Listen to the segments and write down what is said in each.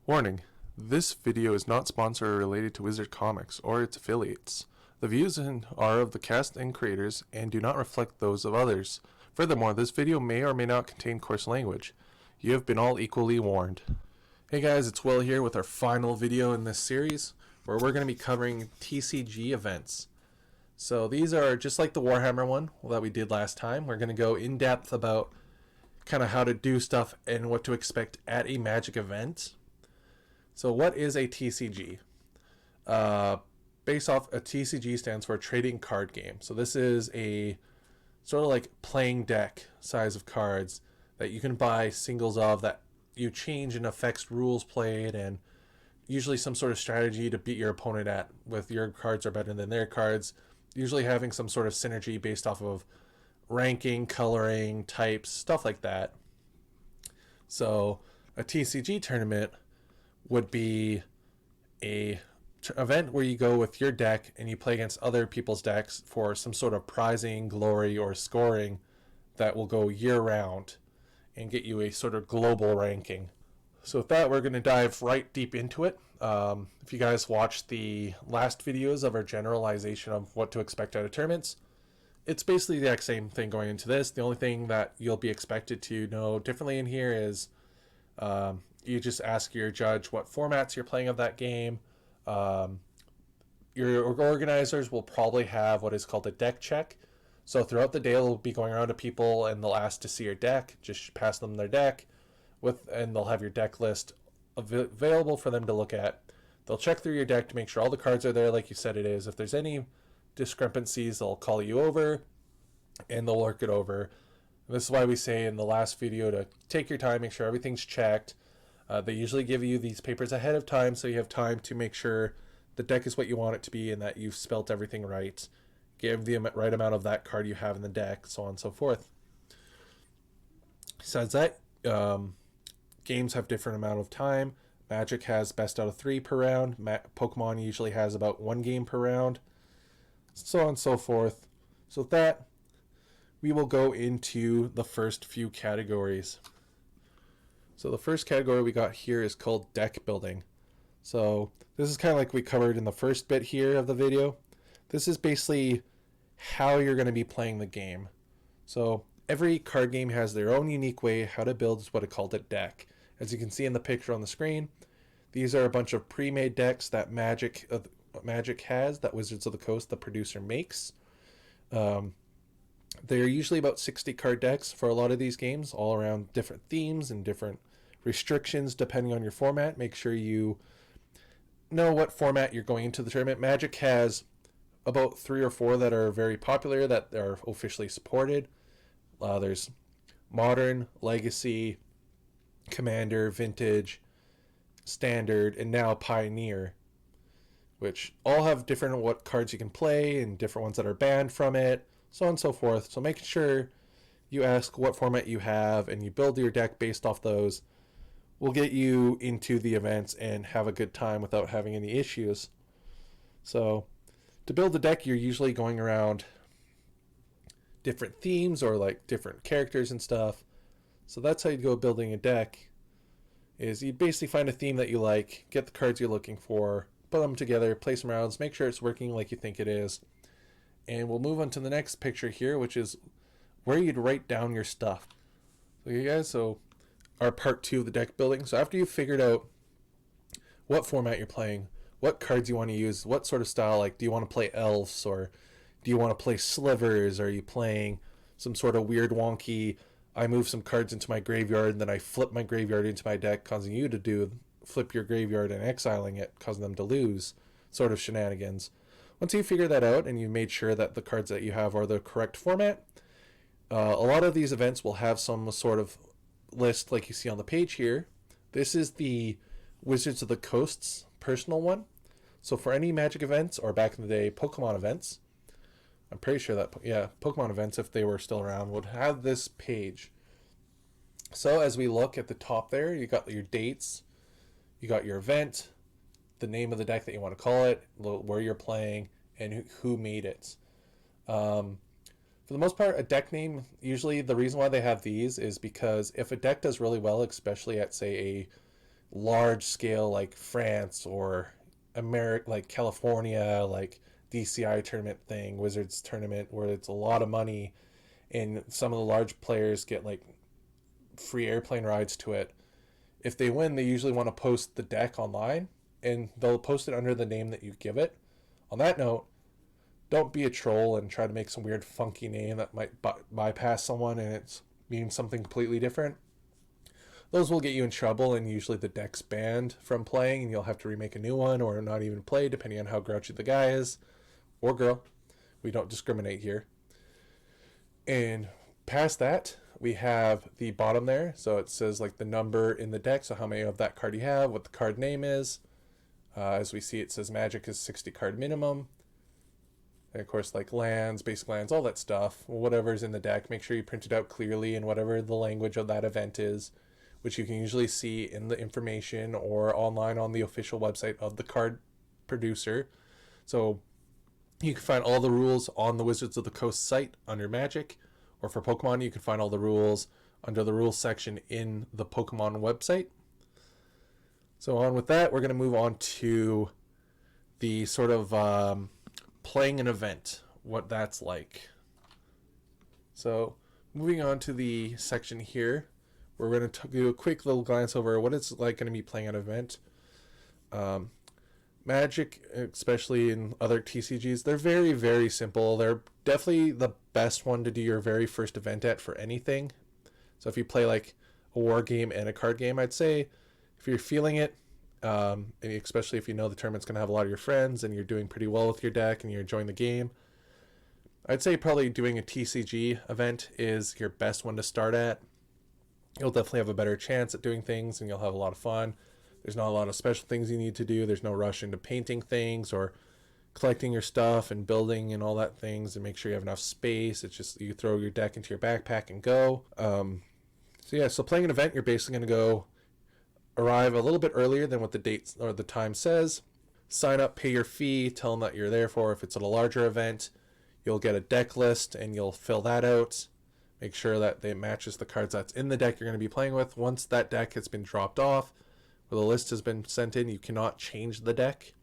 Warning: this video is not sponsored or related to Wizard Comics or its affiliates. The views are of the cast and creators and do not reflect those of others. Furthermore, this video may or may not contain coarse language. You have been all equally warned. Hey guys, it's Will here with our final video in this series where we're going to be covering TCG events. So these are just like the Warhammer one that we did last time. We're going to go in depth about kind of how to do stuff and what to expect at a Magic event. So what is a TCG? Based off, a TCG stands for Trading Card Game. So this is a sort of like playing deck size of cards that you can buy singles of that you change and affects rules played and usually some sort of strategy to beat your opponent at with your cards are better than their cards. Usually having some sort of synergy based off of ranking, coloring, types, stuff like that. So a TCG tournament would be a event where you go with your deck and you play against other people's decks for some sort of prizing, glory, or scoring that will go year round and get you a sort of global ranking. So with that, we're going to dive right deep into it. If you guys watched the last videos of our generalization of what to expect out of tournaments, it's basically the exact same thing going into this. The only thing that you'll be expected to know differently in here is you just ask your judge what formats you're playing of that game. Your organizers will probably have what is called a deck check. So throughout the day, they'll be going around to people and they'll ask to see your deck. Just pass them their deck, and they'll have your deck list available for them to look at. They'll check through your deck to make sure all the cards are there like you said it is. If there's any discrepancies, they'll call you over and they'll work it over. And this is why we say in the last video to take your time, make sure everything's checked. They usually give you these papers ahead of time so you have time to make sure the deck is what you want it to be and that you've spelt everything right. Give the right amount of that card you have in the deck, so on and so forth. Besides that, games have different amount of time. Magic has best out of 3 per round. Pokemon usually has about 1 game per round, so on and so forth. So with that, we will go into the first few categories. So the first category we got here is called deck building. So this is kind of like we covered in the first bit here of the video. This is basically how you're going to be playing the game. So every card game has their own unique way how to build what is called a deck. As you can see in the picture on the screen, these are a bunch of pre-made decks that Magic has, that Wizards of the Coast, the producer, makes. They're usually about 60 card decks for a lot of these games, all around different themes and different restrictions depending on your format. Make sure you know what format you're going into the tournament. Magic has about 3 or 4 that are very popular that are officially supported. There's Modern, Legacy, Commander, Vintage, Standard, and now Pioneer, which all have different what cards you can play and different ones that are banned from it, so on and so forth. So making sure you ask what format you have and you build your deck based off those will get you into the events and have a good time without having any issues. So to build a deck, you're usually going around different themes or like different characters and stuff. So that's how you go building a deck, is you basically find a theme that you like, get the cards you're looking for, put them together, play some rounds, make sure it's working like you think it is. And we'll move on to the next picture here, which is where you'd write down your stuff. So you guys, our part 2 of the deck building. So after you've figured out what format you're playing, what cards you want to use, what sort of style, like do you want to play elves or do you want to play slivers? Are you playing some sort of weird wonky, I move some cards into my graveyard and then I flip my graveyard into my deck, causing you to flip your graveyard and exiling it, causing them to lose sort of shenanigans. Once you figure that out and you made sure that the cards that you have are the correct format, a lot of these events will have some sort of list like you see on the page here. This is the Wizards of the Coast's personal one. So for any Magic events, or back in the day Pokemon events, I'm pretty sure that Pokemon events, if they were still around, would have this page. So as we look at the top there, you got your dates, you got your event, the name of the deck that you want to call it, where you're playing, and who made it. For the most part, a deck name, usually the reason why they have these is because if a deck does really well, especially at say large scale like France or America, like California, like DCI tournament thing, Wizards tournament, where it's a lot of money, and some of the large players get like free airplane rides to it. If they win, they usually want to post the deck online, and they'll post it under the name that you give it. On that note, don't be a troll and try to make some weird funky name that might bypass someone and it's means something completely different. Those will get you in trouble, and usually the deck's banned from playing, and you'll have to remake a new one or not even play, depending on how grouchy the guy is or girl. We don't discriminate here. And past that, we have the bottom there. So it says like the number in the deck, so how many of that card you have, what the card name is. As we see, it says Magic is 60 card minimum. And of course, like lands, basic lands, all that stuff, whatever's in the deck, make sure you print it out clearly in whatever the language of that event is, which you can usually see in the information or online on the official website of the card producer. So you can find all the rules on the Wizards of the Coast site under Magic, or for Pokemon, you can find all the rules under the rules section in the Pokemon website. So on with that, we're going to move on to the sort of playing an event, what that's like. So moving on to the section here, we're going to do a quick little glance over what it's like going to be playing an event. Magic, especially in other TCGs, they're very, very simple. They're definitely the best one to do your very first event at for anything. So if you play like a war game and a card game, I'd say if you're feeling it, and especially if you know the tournament's going to have a lot of your friends and you're doing pretty well with your deck and you're enjoying the game, I'd say probably doing a TCG event is your best one to start at. You'll definitely have a better chance at doing things and you'll have a lot of fun. There's not a lot of special things you need to do. There's no rush into painting things or collecting your stuff and building and all that things, and make sure you have enough space. It's just you throw your deck into your backpack and go. So playing an event, you're basically going to go arrive a little bit earlier than what the date or the time says. Sign up, pay your fee, tell them that you're there for. If it's at a larger event, you'll get a deck list and you'll fill that out. Make sure that it matches the cards that's in the deck you're going to be playing with. Once that deck has been dropped off, or the list has been sent in, you cannot change the deck.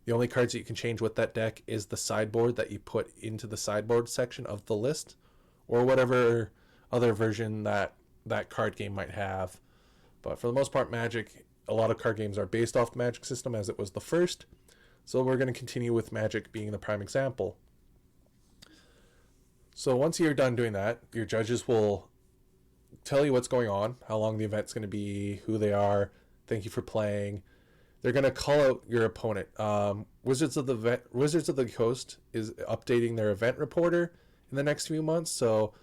The only cards that you can change with that deck is the sideboard that you put into the sideboard section of the list, or whatever other version that card game might have. But for the most part, Magic, a lot of card games are based off the Magic system as it was the first. So we're going to continue with Magic being the prime example. So once you're done doing that, your judges will tell you what's going on, how long the event's going to be, who they are, thank you for playing. They're going to call out your opponent. Wizards of the Coast is updating their event reporter in the next few months, so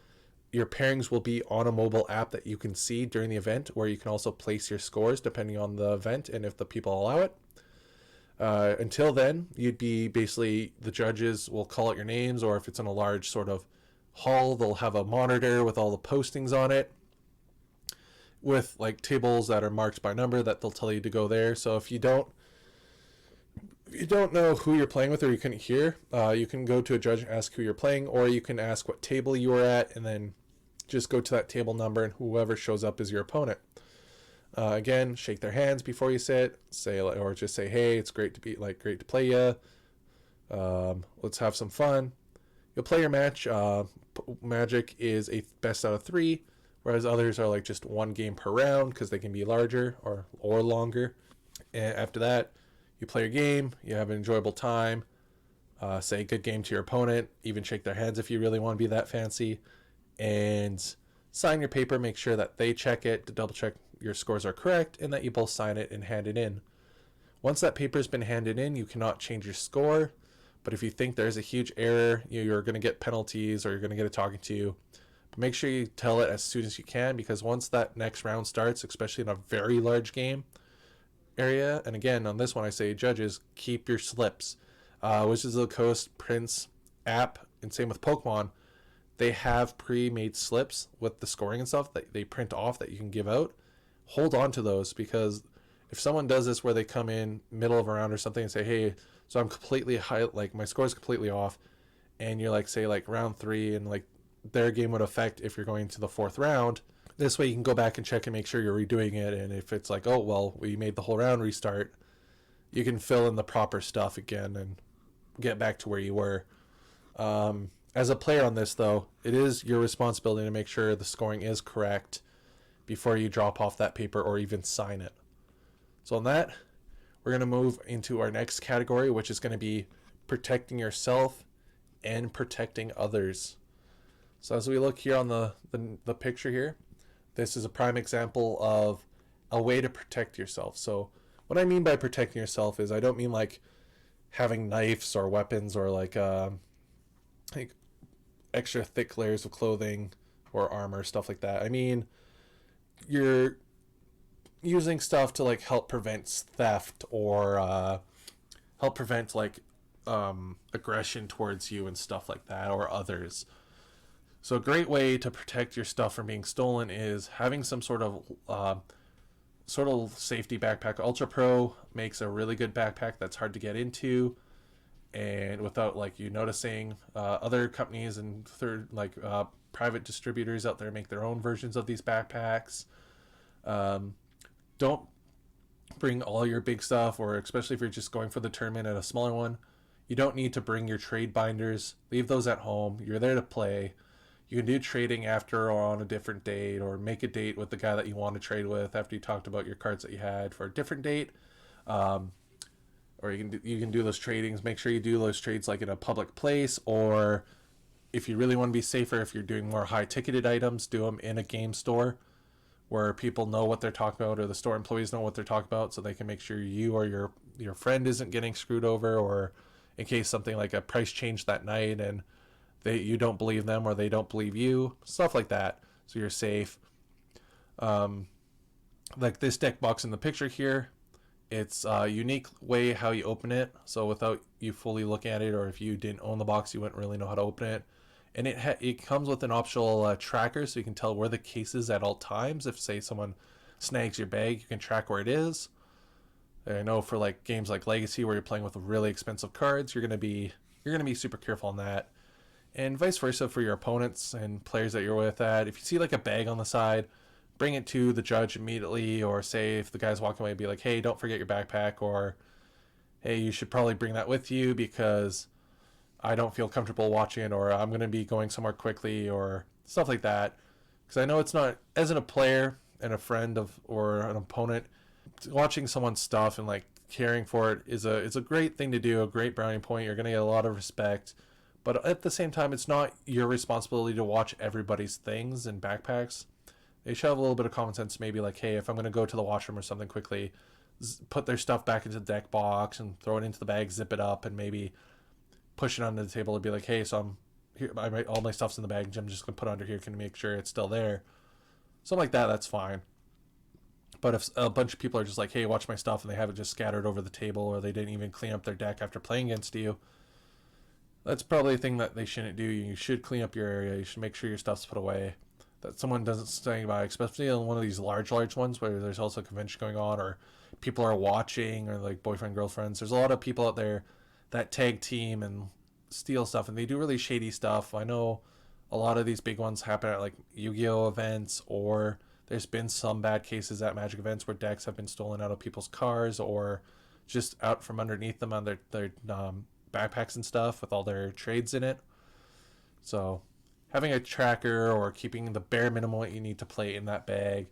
your pairings will be on a mobile app that you can see during the event, where you can also place your scores depending on the event and if the people allow it. Until then, you'd be basically, the judges will call out your names, or if it's in a large sort of hall, they'll have a monitor with all the postings on it, with like tables that are marked by number that they'll tell you to go there. So if you don't know who you're playing with, or you couldn't hear, you can go to a judge and ask who you're playing, or you can ask what table you were at and then just go to that table number, and whoever shows up is your opponent. Again, shake their hands before you sit, or just say, hey, it's great to play you. Let's have some fun. You'll play your match. Magic is a best out of 3, whereas others are like just 1 game per round because they can be larger or longer. And after that, you play your game, you have an enjoyable time, say good game to your opponent, even shake their hands if you really want to be that fancy, and sign your paper, make sure that they check it to double check your scores are correct and that you both sign it and hand it in. Once that paper's been handed in, you cannot change your score, but if you think there's a huge error, you're going to get penalties or you're going to get a talking to. But make sure you tell it as soon as you can, because once that next round starts, especially in a very large game area, and again, on this one I say judges, keep your slips. Wizards of the Coast prints app, and same with Pokemon, they have pre-made slips with the scoring and stuff that they print off that you can give out. Hold on to those, because if someone does this where they come in middle of a round or something and say, hey, so I'm completely high, like my score is completely off, and you're like, say like round 3, and like their game would affect if you're going to the 4th round, This way you can go back and check and make sure you're redoing it. And if it's like, oh, well, we made the whole round restart, you can fill in the proper stuff again and get back to where you were. As a player on this, though, it is your responsibility to make sure the scoring is correct before you drop off that paper or even sign it. So on that, we're going to move into our next category, which is going to be protecting yourself and protecting others. So as we look here on the picture here, this is a prime example of a way to protect yourself. So what I mean by protecting yourself is I don't mean like having knives or weapons or like extra thick layers of clothing or armor, stuff like that. I mean, you're using stuff to like help prevent theft or help prevent like aggression towards you and stuff like that, or others. So a great way to protect your stuff from being stolen is having some sort of safety backpack. Ultra Pro makes a really good backpack that's hard to get into, and without like you noticing. Other companies and private distributors out there make their own versions of these backpacks. Don't bring all your big stuff, or especially if you're just going for the tournament at a smaller one, you don't need to bring your trade binders. Leave those at home. You're there to play. You can do trading after or on a different date, or make a date with the guy that you want to trade with after you talked about your cards that you had for a different date. Or you can do those tradings. Make sure you do those trades like in a public place, or if you really want to be safer, if you're doing more high ticketed items, do them in a game store where people know what they're talking about, or the store employees know what they're talking about, so they can make sure you or your friend isn't getting screwed over, or in case something like a price change that night and you don't believe them or they don't believe you, stuff like that, so you're safe. Like this deck box in the picture here, it's a unique way how you open it, so without you fully looking at it, or if you didn't own the box, you wouldn't really know how to open it. And it comes with an optional tracker, so you can tell where the case is at all times. If say someone snags your bag, you can track where it is. I know for like games like Legacy where you're playing with really expensive cards, you're gonna be super careful on that. And vice versa for your opponents and players that you're with. That if you see like a bag on the side, bring it to the judge immediately, or say if the guy's walking away, be like, hey, don't forget your backpack, or hey, you should probably bring that with you because I don't feel comfortable watching it, or I'm going to be going somewhere quickly, or stuff like that. Because I know it's not, as a player and a friend of or an opponent, watching someone's stuff and like caring for it is a great thing to do, a great brownie point. You're going to get a lot of respect, but at the same time, it's not your responsibility to watch everybody's things and backpacks. They should have a little bit of common sense, maybe like, hey, if I'm going to go to the washroom or something quickly, put their stuff back into the deck box and throw it into the bag, zip it up, and maybe push it onto the table and be like, hey, so I'm here, all my stuff's in the bag, I'm just gonna put it under here, can you make sure it's still there? Something like that, that's fine. But if a bunch of people are just like, hey, watch my stuff, and they have it just scattered over the table, or they didn't even clean up their deck after playing against you, that's probably a thing that they shouldn't do. You should clean up your area. You should make sure your stuff's put away, that someone doesn't stand by, especially on one of these large ones where there's also a convention going on, or people are watching, or like boyfriend girlfriends. There's a lot of people out there that tag team and steal stuff, and they do really shady stuff. I know a lot of these big ones happen at like Yu-Gi-Oh events, or there's been some bad cases at Magic events where decks have been stolen out of people's cars, or just out from underneath them on their backpacks and stuff with all their trades in it. So having a tracker, or keeping the bare minimum what you need to play in that bag,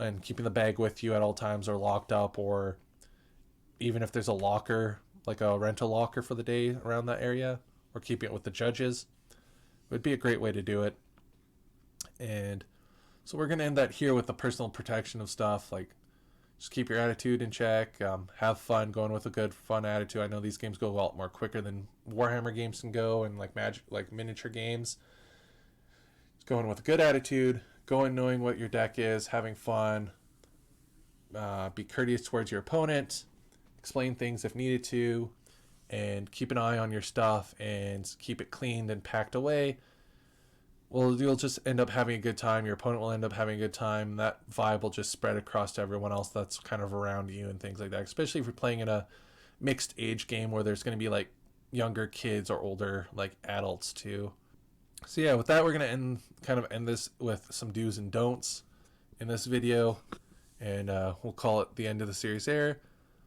and keeping the bag with you at all times, or locked up, or even if there's a locker, like a rental locker for the day around that area, or keeping it with the judges, would be a great way to do it. And so we're going to end that here with the personal protection of stuff. Like, just keep your attitude in check. Have fun going with a good, fun attitude. I know these games go a lot more quicker than Warhammer games can go, and like Magic, like miniature games. Just going with a good attitude, going knowing what your deck is, having fun. Be courteous towards your opponent. Explain things if needed to, and keep an eye on your stuff and keep it cleaned and packed away. Well, you'll just end up having a good time. Your opponent will end up having a good time. That vibe will just spread across to everyone else that's kind of around you and things like that. Especially if you're playing in a mixed age game where there's going to be like younger kids or older like adults too. So yeah, with that, we're gonna end this with some do's and don'ts in this video, and we'll call it the end of the series there.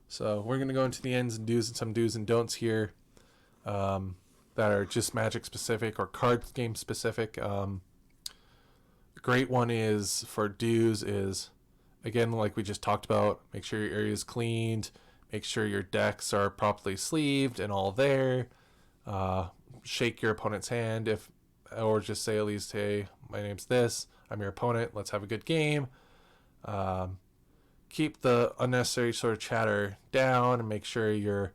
So we're gonna go into the ends and do's and some do's and don'ts here, that are just Magic specific or card game specific. Great one is for do's is, again, like we just talked about, make sure your area is cleaned, make sure your decks are properly sleeved and all there. Uh, Shake your opponent's hand, if, or just say at least, hey, my name's this, I'm your opponent, let's have a good game. Um, Keep the unnecessary sort of chatter down and make sure you're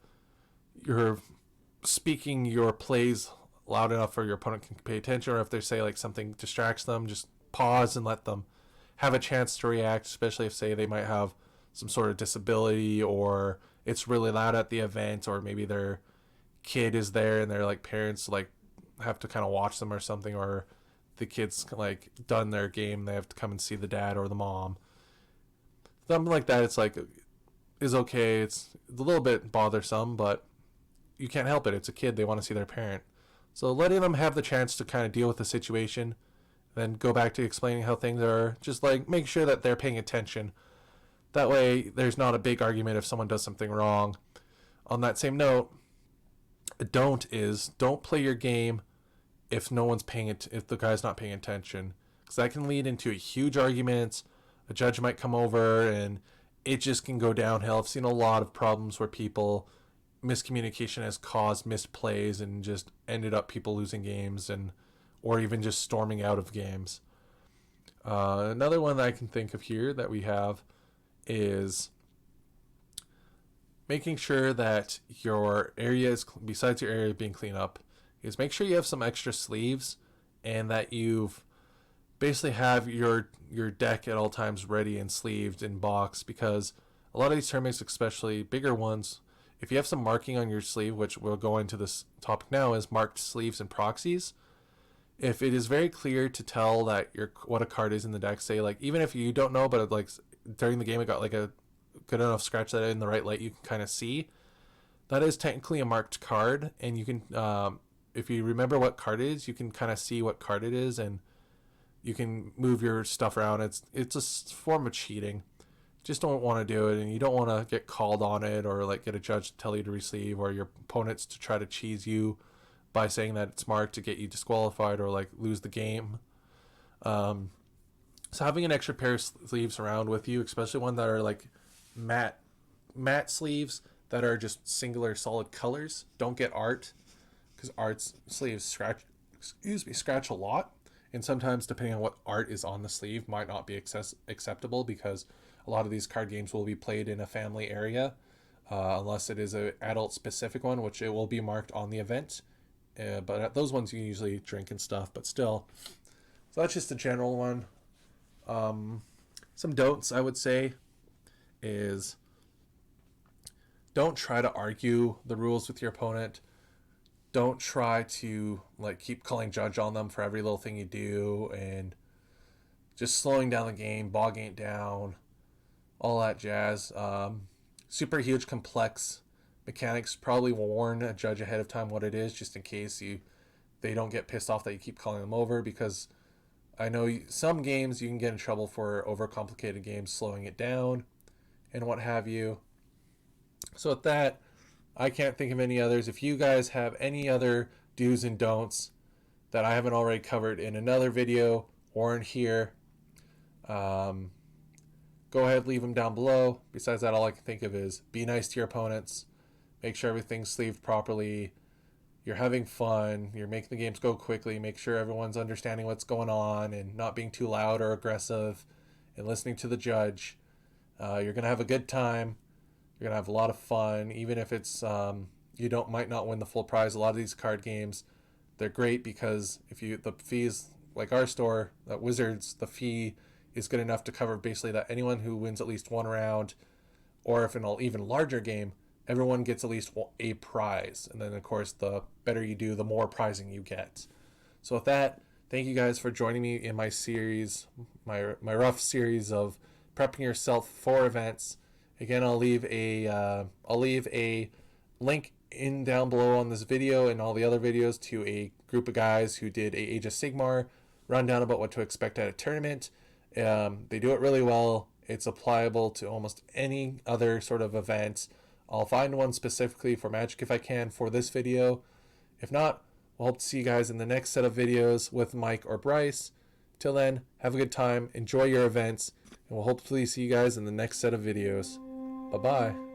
speaking your plays loud enough for your opponent can pay attention, or if they say like something distracts them, just pause and let them have a chance to react, especially if say they might have some sort of disability or it's really loud at the event, or maybe their kid is there and their like parents like have to kind of watch them or something, or the kid's like done their game, they have to come and see the dad or the mom, something like that. It's like is okay. It's a little bit bothersome, but you can't help it. It's a kid, they want to see their parent. So letting them have the chance to kind of deal with the situation, then go back to explaining how things are, just like make sure that they're paying attention. That way there's not a big argument if someone does something wrong. On that same note, don't play your game if no one's paying it, if the guy's not paying attention, because that can lead into a huge argument. A judge might come over and it just can go downhill. I've seen a lot of problems where people miscommunication has caused missed plays and just ended up people losing games, and or even just storming out of games. Another one that I can think of here that we have is making sure that your area is, besides your area being cleaned up, is make sure you have some extra sleeves and that you've basically have your deck at all times ready and sleeved in box, because a lot of these tournaments, especially bigger ones, if you have some marking on your sleeve, which we'll go into this topic now, is marked sleeves and proxies. If it is very clear to tell that your what a card is in the deck, say like even if you don't know, but it, like during the game it got like a good enough scratch that in the right light you can kind of see, that is technically a marked card, and you can if you remember what card it is, you can kind of see what card it is, and you can move your stuff around. It's a form of cheating. Just don't want to do it, and you don't want to get called on it, or like get a judge to tell you to receive, or your opponents to try to cheese you by saying that it's marked to get you disqualified or like lose the game. So having an extra pair of sleeves around with you, especially one that are like matte sleeves that are just singular solid colors. Don't get art, because art's sleeves scratch a lot, and sometimes depending on what art is on the sleeve might not be acceptable, because a lot of these card games will be played in a family area, unless it is an adult specific one, which it will be marked on the event. But at those ones you usually drink and stuff, but still. So that's just a general one. Some don'ts I would say is don't try to argue the rules with your opponent. Don't try to like keep calling judge on them for every little thing you do, and just slowing down the game, bogging it down, all that jazz. Super huge complex mechanics. Probably warn a judge ahead of time what it is, just in case they don't get pissed off that you keep calling them over, because I know some games you can get in trouble for overcomplicated games slowing it down and what have you. So with that, I can't think of any others. If you guys have any other do's and don'ts that I haven't already covered in another video or in here, go ahead, leave them down below. Besides that, all I can think of is be nice to your opponents, make sure everything's sleeved properly, you're having fun, you're making the games go quickly, make sure everyone's understanding what's going on and not being too loud or aggressive, and listening to the judge. You're going to have a good time. You're going to have a lot of fun, even if it's you might not win the full prize. A lot of these card games, they're great because the fees, like our store, at Wizards, the fee is good enough to cover basically that anyone who wins at least one round, or if in an even larger game, everyone gets at least a prize. And then, of course, the better you do, the more prizing you get. So with that, thank you guys for joining me in my series, my rough series of prepping yourself for events. Again, I'll leave a link in down below on this video and all the other videos to a group of guys who did a Age of Sigmar rundown about what to expect at a tournament. They do it really well. It's applicable to almost any other sort of event. I'll find one specifically for Magic if I can for this video. If not, we'll hope to see you guys in the next set of videos with Mike or Bryce. Till then, have a good time, enjoy your events, and we'll hopefully see you guys in the next set of videos. Bye-bye.